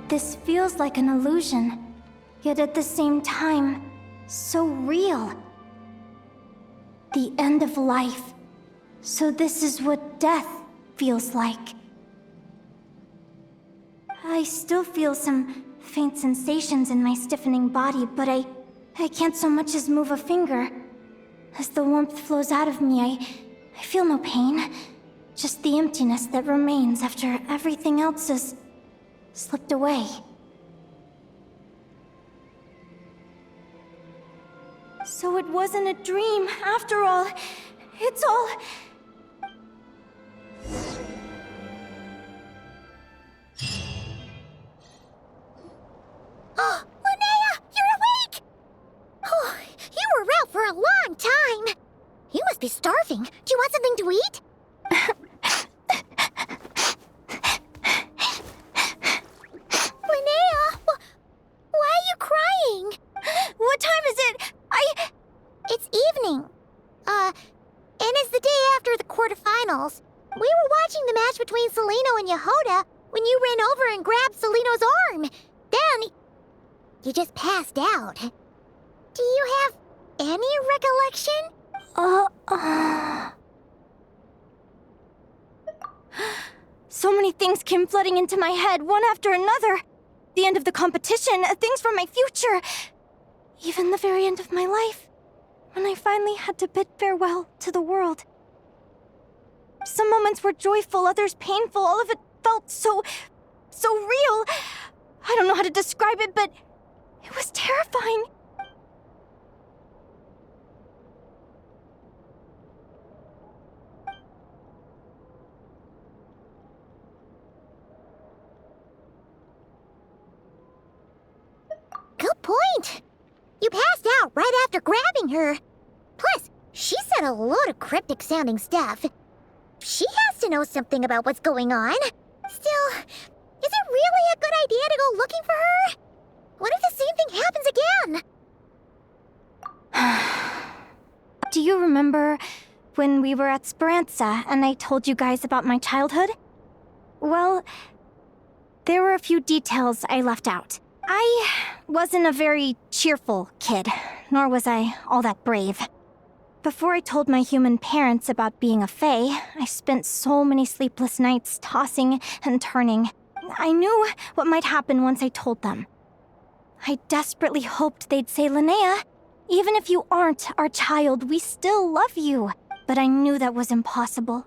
This feels like an illusion, yet at the same time, so real. The end of life. So this is what death feels like. I still feel some faint sensations in my stiffening body, but I can't so much as move a finger. As the warmth flows out of me, I feel no pain. Just the emptiness that remains after everything else is slipped away. So it wasn't a dream, after all. It's all... Oh, Linnea! You're awake! Oh, you were out for a long time. You must be starving. Do you want something to eat? Linnea! Why are you crying? What time is it? It's evening. And it's the day after the quarterfinals. We were watching the match between Celino and Yehoda when you ran over and grabbed Celino's arm. Then, you just passed out. Do you have any recollection? So many things came flooding into my head, one after another. The end of the competition, things from my future. Even the very end of my life, when I finally had to bid farewell to the world. Some moments were joyful, others painful. All of it felt so real. I don't know how to describe it, but it was terrifying. Good point. You passed out right after grabbing her. Plus, she said a load of cryptic-sounding stuff. She has to know something about what's going on. Still, is it really a good idea to go looking for her? What if the same thing happens again? Do you remember when we were at Speranza and I told you guys about my childhood? Well, there were a few details I left out. I wasn't a very cheerful kid, nor was I all that brave. Before I told my human parents about being a fae, I spent so many sleepless nights tossing and turning. I knew what might happen once I told them. I desperately hoped they'd say, "Linnea, even if you aren't our child, we still love you." But I knew that was impossible.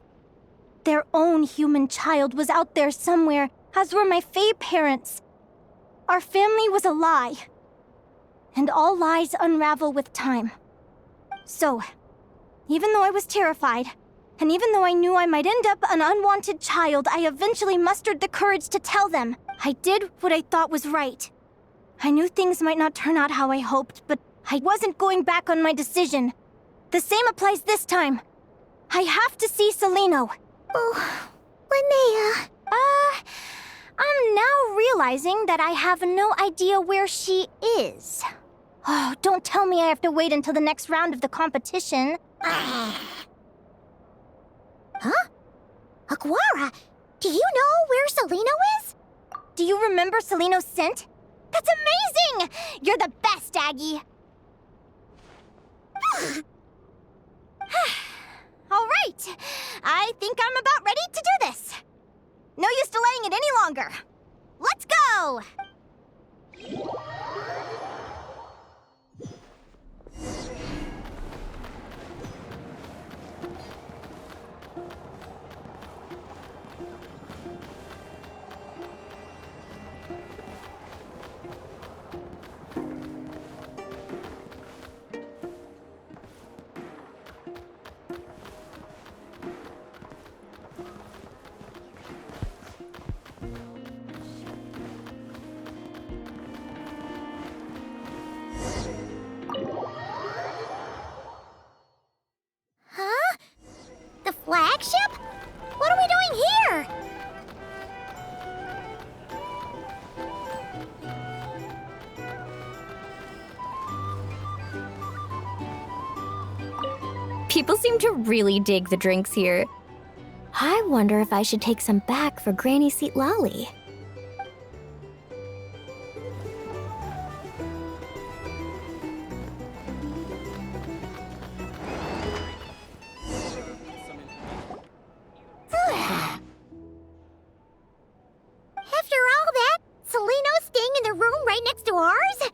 Their own human child was out there somewhere, as were my fae parents. Our family was a lie. And all lies unravel with time. So, even though I was terrified, and even though I knew I might end up an unwanted child, I eventually mustered the courage to tell them. I did what I thought was right. I knew things might not turn out how I hoped, but I wasn't going back on my decision. The same applies this time. I have to see Celino. Oh, Linnea. I'm now realizing that I have no idea where she is. Oh, don't tell me I have to wait until the next round of the competition. Huh? Aguara, do you know where Celino is? Do you remember Celino's scent? That's amazing! You're the best, Aggie! All right, I think I'm about ready to do this. No use delaying it any longer. Let's go! People seem to really dig the drinks here. I wonder if I should take some back for Granny Seat Lolly. After all that, Seleno's staying in the room right next to ours?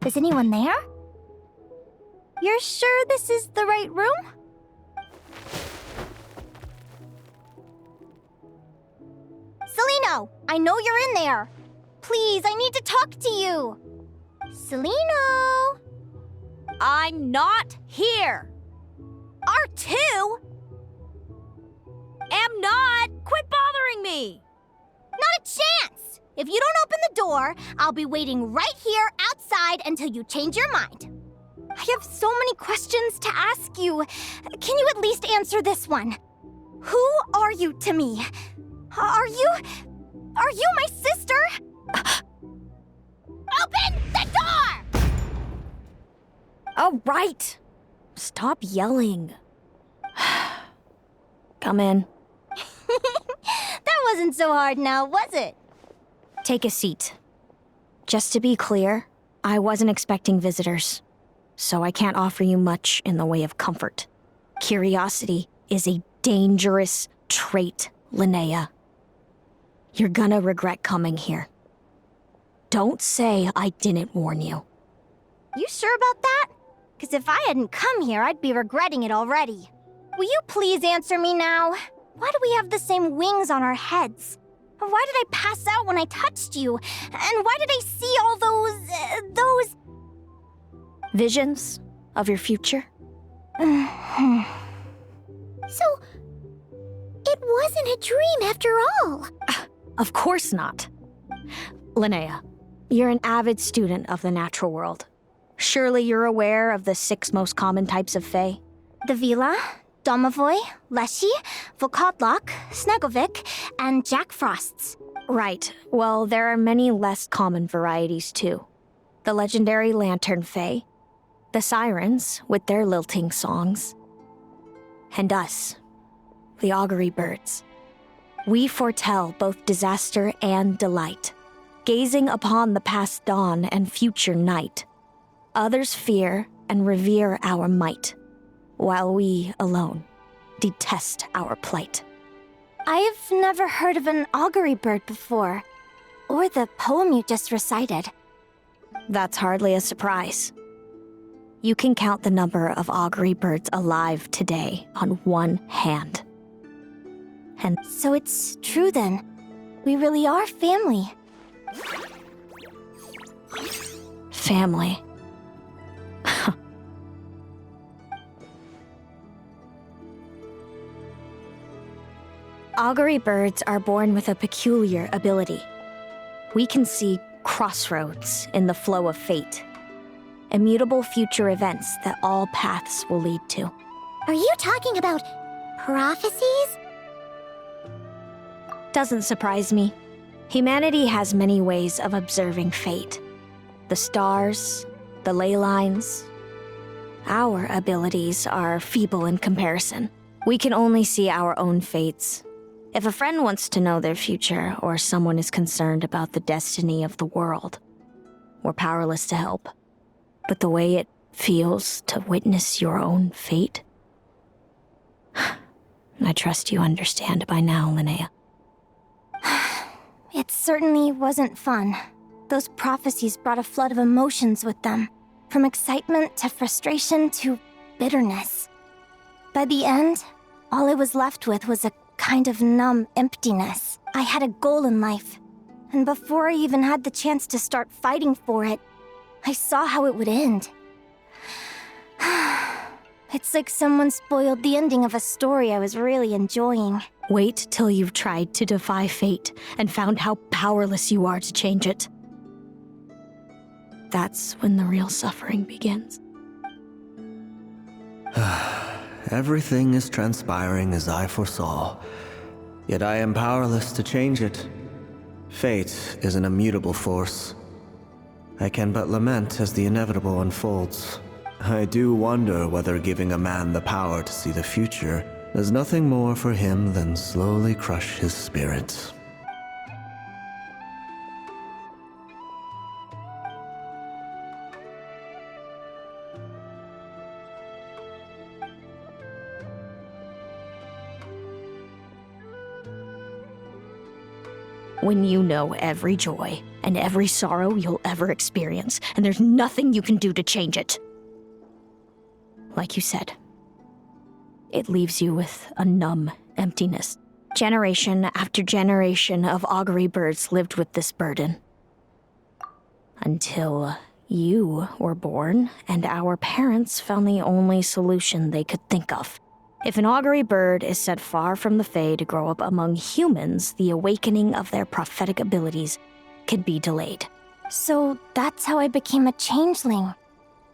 Is anyone there? You're sure this is the right room? Seleno, I know you're in there. Please, I need to talk to you. Seleno! I'm not here. R2? Am not. Quit bothering me. Not a chance! If you don't open the door, I'll be waiting right here outside until you change your mind. I have so many questions to ask you. Can you at least answer this one? Who are you to me? Are you my sister? Open the door! All right. Stop yelling. Come in. That wasn't so hard now, was it? Take a seat. Just to be clear, I wasn't expecting visitors, so I can't offer you much in the way of comfort. Curiosity is a dangerous trait, Linnea. You're gonna regret coming here. Don't say I didn't warn you. You sure about that? Because if I hadn't come here, I'd be regretting it already. Will you please answer me now? Why do we have the same wings on our heads? Why did I pass out when I touched you? And why did I see all those... Visions of your future? So, it wasn't a dream after all. Of course not. Linnea, you're an avid student of the natural world. Surely you're aware of the 6 most common types of fae? The Vila, Domovoy, Leshy, Volkodlok, Snegovic, and Jack Frosts. Right. Well, there are many less common varieties, too. The legendary Lantern Fae, the Sirens with their lilting songs, and us, the Augury Birds. We foretell both disaster and delight, gazing upon the past dawn and future night. Others fear and revere our might, while we alone detest our plight. I've never heard of an augury bird before, or the poem you just recited. That's hardly a surprise. You can count the number of augury birds alive today on one hand. And So it's true then. We really are family. family. Augury birds are born with a peculiar ability. We can see crossroads in the flow of fate, immutable future events that all paths will lead to. Are you talking about prophecies? Doesn't surprise me. Humanity has many ways of observing fate. The stars, the ley lines. Our abilities are feeble in comparison. We can only see our own fates. If a friend wants to know their future, or someone is concerned about the destiny of the world, we're powerless to help. But the way it feels to witness your own fate, I trust you understand by now, Linnea. It certainly wasn't fun. Those prophecies brought a flood of emotions with them, from excitement to frustration to bitterness. By the end, all I was left with was a kind of numb emptiness. I had a goal in life, and before I even had the chance to start fighting for it, I saw how it would end. It's like someone spoiled the ending of a story I was really enjoying. Wait till you've tried to defy fate and found how powerless you are to change it. That's when the real suffering begins. Everything is transpiring as I foresaw, yet I am powerless to change it. Fate is an immutable force. I can but lament as the inevitable unfolds. I do wonder whether giving a man the power to see the future does nothing more for him than slowly crush his spirit. When you know every joy and every sorrow you'll ever experience, and there's nothing you can do to change it. Like you said, it leaves you with a numb emptiness. Generation after generation of augury birds lived with this burden. Until you were born, and our parents found the only solution they could think of. If an augury bird is set far from the Fae to grow up among humans, the awakening of their prophetic abilities could be delayed. So that's how I became a changeling.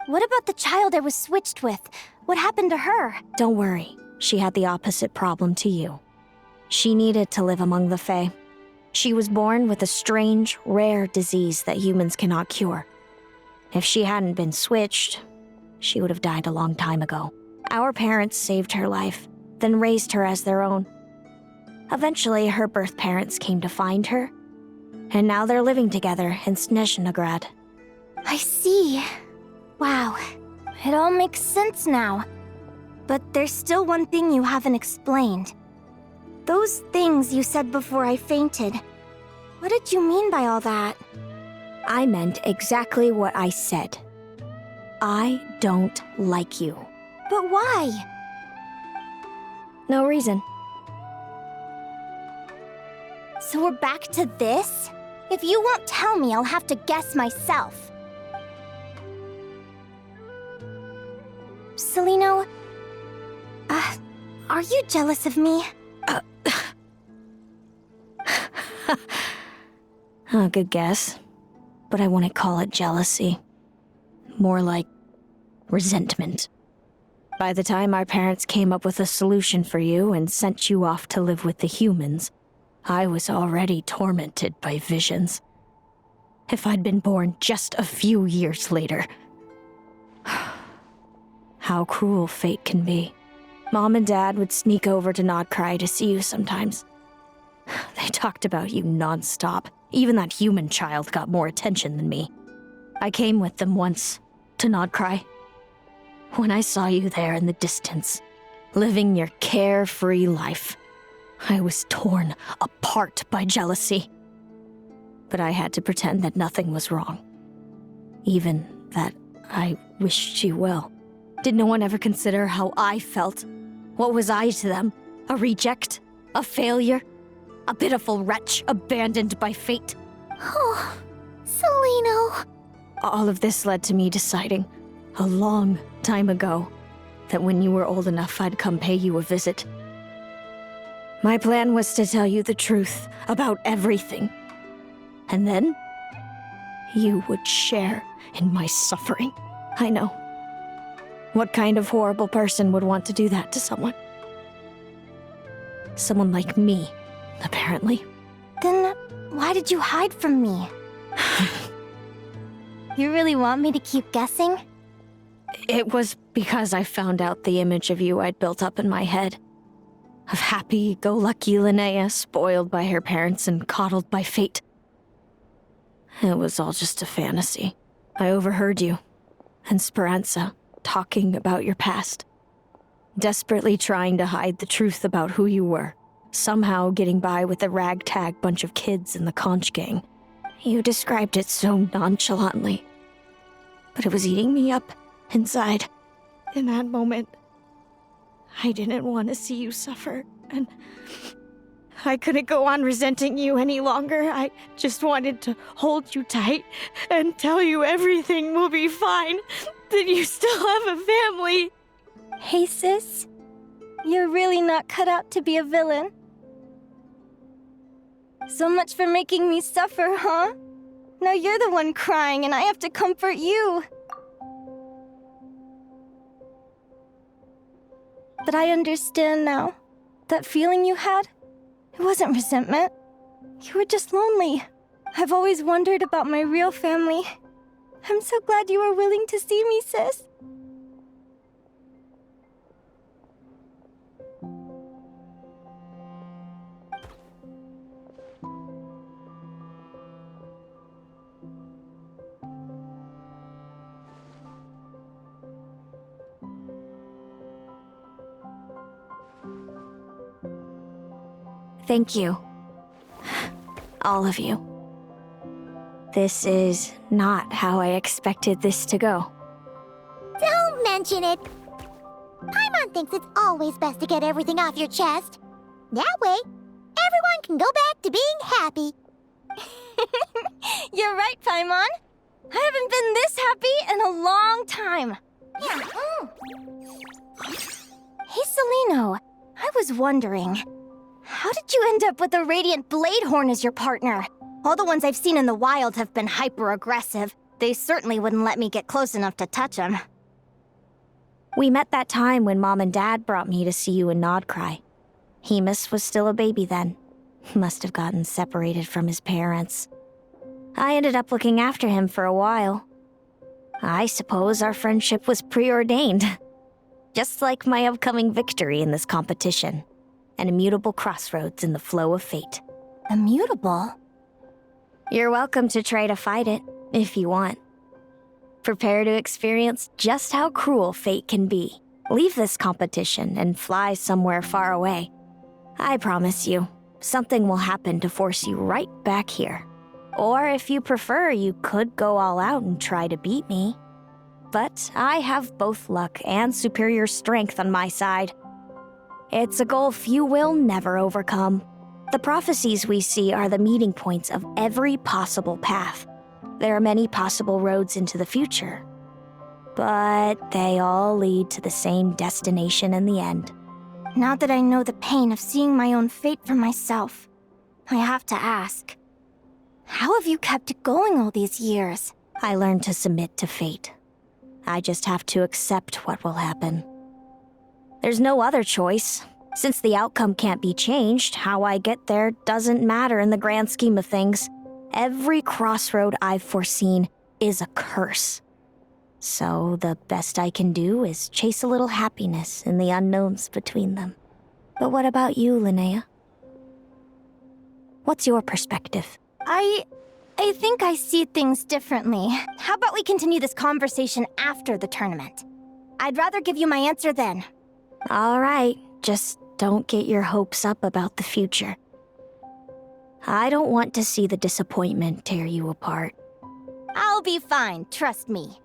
What about the child I was switched with? What happened to her? Don't worry, she had the opposite problem to you. She needed to live among the Fae. She was born with a strange, rare disease that humans cannot cure. If she hadn't been switched, she would have died a long time ago. Our parents saved her life, then raised her as their own. Eventually, her birth parents came to find her, and now they're living together in Snezhnegrad. I see. Wow. It all makes sense now. But there's still one thing you haven't explained. Those things you said before I fainted. What did you mean by all that? I meant exactly what I said. I don't like you. But why? No reason. So we're back to this? If you won't tell me, I'll have to guess myself. Celino, are you jealous of me? Good guess. But I wouldn't call it jealousy. More like resentment. By the time our parents came up with a solution for you and sent you off to live with the humans, I was already tormented by visions. If I'd been born just a few years later. How cruel fate can be. Mom and Dad would sneak over to Nodcry to see you sometimes. They talked about you nonstop. Even that human child got more attention than me. I came with them once, to Nodcry. When I saw you there in the distance, living your carefree life, I was torn apart by jealousy. But I had to pretend that nothing was wrong. Even that I wished you well. Did no one ever consider how I felt? What was I to them? A reject? A failure? A pitiful wretch abandoned by fate? Oh, Celino. All of this led to me deciding, a long time ago, that when you were old enough, I'd come pay you a visit. My plan was to tell you the truth about everything. And then, you would share in my suffering. I know. What kind of horrible person would want to do that to someone? Someone like me, apparently. Then why did you hide from me? You really want me to keep guessing? It was because I found out the image of you I'd built up in my head. Of happy-go-lucky Linnea, spoiled by her parents and coddled by fate. It was all just a fantasy. I overheard you, and Speranza, talking about your past. Desperately trying to hide the truth about who you were. Somehow getting by with a ragtag bunch of kids in the conch gang. You described it so nonchalantly. But it was eating me up inside. In that moment, I didn't want to see you suffer, and I couldn't go on resenting you any longer. I just wanted to hold you tight and tell you everything will be fine, that you still have a family. Hey, sis. You're really not cut out to be a villain. So much for making me suffer, huh? Now you're the one crying and I have to comfort you. But I understand now. That feeling you had, it wasn't resentment. You were just lonely. I've always wondered about my real family. I'm so glad you were willing to see me, sis. Thank you. All of you. This is not how I expected this to go. Don't mention it. Paimon thinks it's always best to get everything off your chest. That way, everyone can go back to being happy. You're right, Paimon. I haven't been this happy in a long time. Hey, Celino. I was wondering, how did you end up with a Radiant Bladehorn as your partner? All the ones I've seen in the wild have been hyper-aggressive. They certainly wouldn't let me get close enough to touch them. We met that time when Mom and Dad brought me to see you in Nodcry. Hemus was still a baby then. He must have gotten separated from his parents. I ended up looking after him for a while. I suppose our friendship was preordained. Just like my upcoming victory in this competition. An immutable crossroads in the flow of fate. Immutable? You're welcome to try to fight it, if you want. Prepare to experience just how cruel fate can be. Leave this competition and fly somewhere far away. I promise you, something will happen to force you right back here. Or if you prefer, you could go all out and try to beat me. But I have both luck and superior strength on my side. It's a goal few will never overcome. The prophecies we see are the meeting points of every possible path. There are many possible roads into the future. But they all lead to the same destination in the end. Now that I know the pain of seeing my own fate for myself, I have to ask, how have you kept it going all these years? I learned to submit to fate. I just have to accept what will happen. There's no other choice. Since the outcome can't be changed, how I get there doesn't matter in the grand scheme of things. Every crossroad I've foreseen is a curse. So the best I can do is chase a little happiness in the unknowns between them. But what about you, Linnea? What's your perspective? I think I see things differently. How about we continue this conversation after the tournament? I'd rather give you my answer then. All right, just don't get your hopes up about the future. I don't want to see the disappointment tear you apart. I'll be fine, trust me.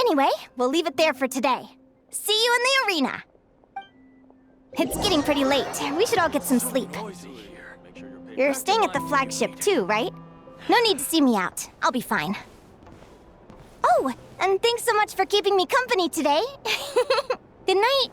Anyway, we'll leave it there for today. See you in the arena. It's getting pretty late. We should all get some sleep. You're staying at the flagship too, right? No need to see me out. I'll be fine. Oh, and thanks so much for keeping me company today. Good night.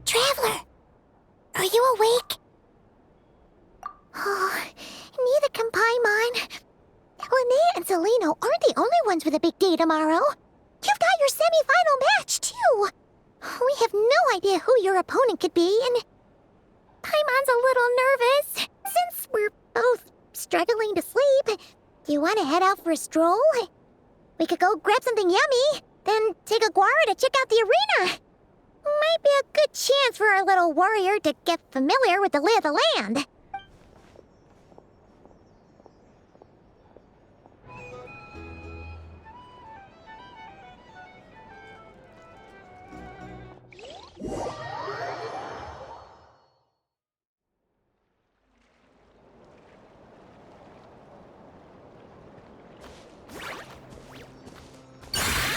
Traveler! Are you awake? Oh, neither can Paimon. Linnea and Celino aren't the only ones with a big day tomorrow. You've got your semi-final match, too. We have no idea who your opponent could be, and Paimon's a little nervous. Since we're both struggling to sleep, do you want to head out for a stroll? We could go grab something yummy, then take a guara to check out the arena. Might be a good chance for our little warrior to get familiar with the lay of the land.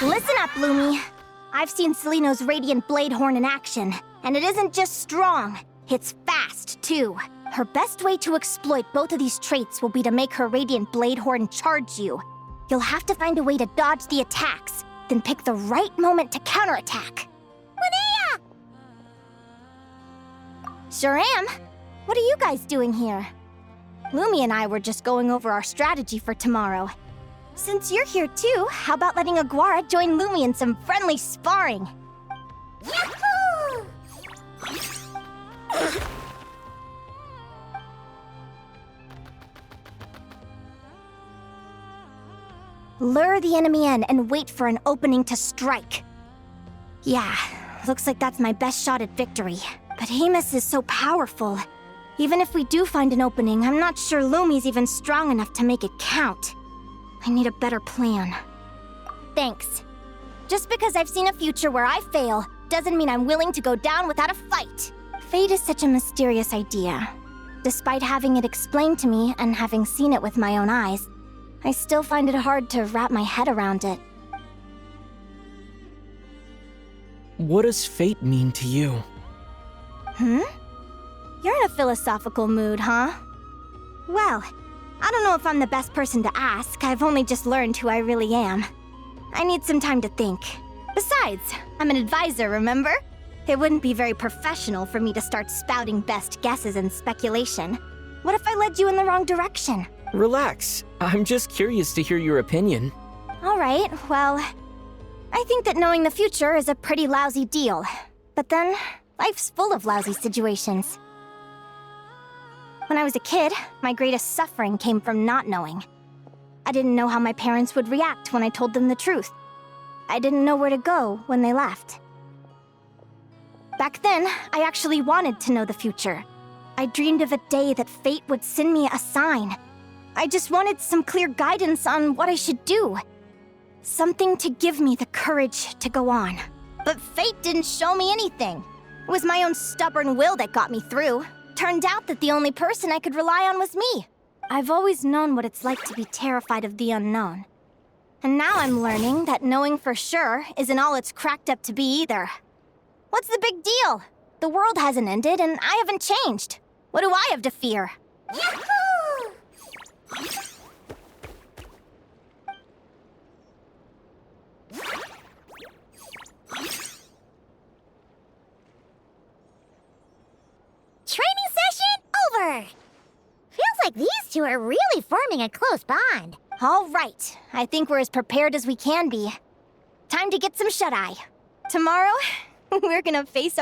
Listen up, Bloomy. I've seen Celino's Radiant Bladehorn in action, and it isn't just strong, it's fast, too. Her best way to exploit both of these traits will be to make her Radiant Bladehorn charge you. You'll have to find a way to dodge the attacks, then pick the right moment to counterattack. Linnea! Sure am. What are you guys doing here? Lumi and I were just going over our strategy for tomorrow. Since you're here too, how about letting Aguara join Lumi in some friendly sparring? Yahoo! Lure the enemy in and wait for an opening to strike. Yeah, Looks like that's my best shot at victory. But Amos is so powerful. Even if we do find an opening, I'm not sure Lumi's even strong enough to make it count. I need a better plan. Thanks. Just because I've seen a future where I fail, doesn't mean I'm willing to go down without a fight. Fate is such a mysterious idea. Despite having it explained to me and having seen it with my own eyes, I still find it hard to wrap my head around it. What does fate mean to you? You're in a philosophical mood, huh? Well, I don't know if I'm the best person to ask. I've only just learned who I really am. I need some time to think. Besides, I'm an advisor, remember? It wouldn't be very professional for me to start spouting best guesses and speculation. What if I led you in the wrong direction? Relax. I'm just curious to hear your opinion. All right, well, I think that knowing the future is a pretty lousy deal. But then, life's full of lousy situations. When I was a kid, my greatest suffering came from not knowing. I didn't know how my parents would react when I told them the truth. I didn't know where to go when they left. Back then, I actually wanted to know the future. I dreamed of a day that fate would send me a sign. I just wanted some clear guidance on what I should do. Something to give me the courage to go on. But fate didn't show me anything. It was my own stubborn will that got me through. Turned out that the only person I could rely on was me. I've always known what it's like to be terrified of the unknown. And now I'm learning that knowing for sure isn't all it's cracked up to be either. What's the big deal? The world hasn't ended and I haven't changed. What do I have to fear? Yahoo! Training session over! Feels like these two are really forming a close bond. All right, I think we're as prepared as we can be. Time to get some shut-eye. Tomorrow, we're gonna face our